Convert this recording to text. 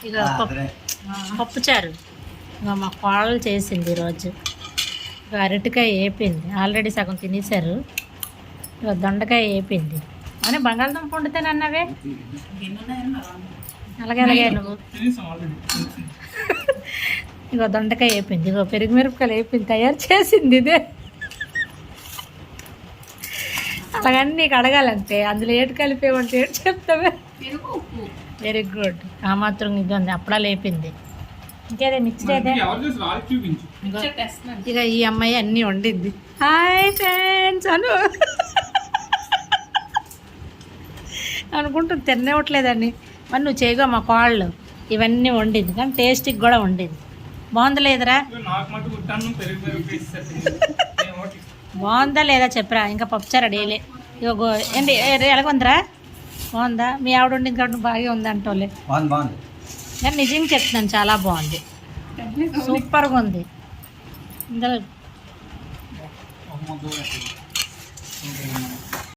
ఇక పప్పుచారు ఇక మా కోడలు చేసింది ఈరోజు. ఇక అరటికాయ వేపింది, ఆల్రెడీ సగం తినేశారు. ఇక దొండకాయ వేపింది అని బంగాళదుంప వండుతానన్నావే, అలాగే అలాగే నువ్వు. ఇగో దొండకాయ వేపింది, ఇగో పెరుగు మిరపకాయలు వేపింది, తయారు చేసింది ఇదే. అలాగని నీకు అడగాలంటే అందులో ఏటు కలిపేవంటే ఏటు చెప్తావే. Very good. ఆ మాత్రం ఇది ఉంది, అప్పుడా లేపింది. ఇంకేదే మిక్స్డ్ అయితే ఇక ఈ అమ్మాయి అన్నీ వండింది. హాయ్ ఫ్రెండ్స్ అను అనుకుంటుంది, తినేవట్లేదని. మరి నువ్వు చేయగా మా కోళ్ళు ఇవన్నీ వండింది, కానీ టేస్ట్కి కూడా వండింది. బాగుందా లేదరా? బాగుందా లేదా చెప్పరా? ఇంకా పప్పుచారు డైలీ. ఇగో ఏంటి ఎలాగుందిరా? బాగుందా? మీ ఆవిడ వండింది కాబట్టి బాగా ఉంది అంటోలే. నేను నిజంగా చెప్తున్నాను, చాలా బాగుంది, సూపర్గా ఉంది. ఇందులో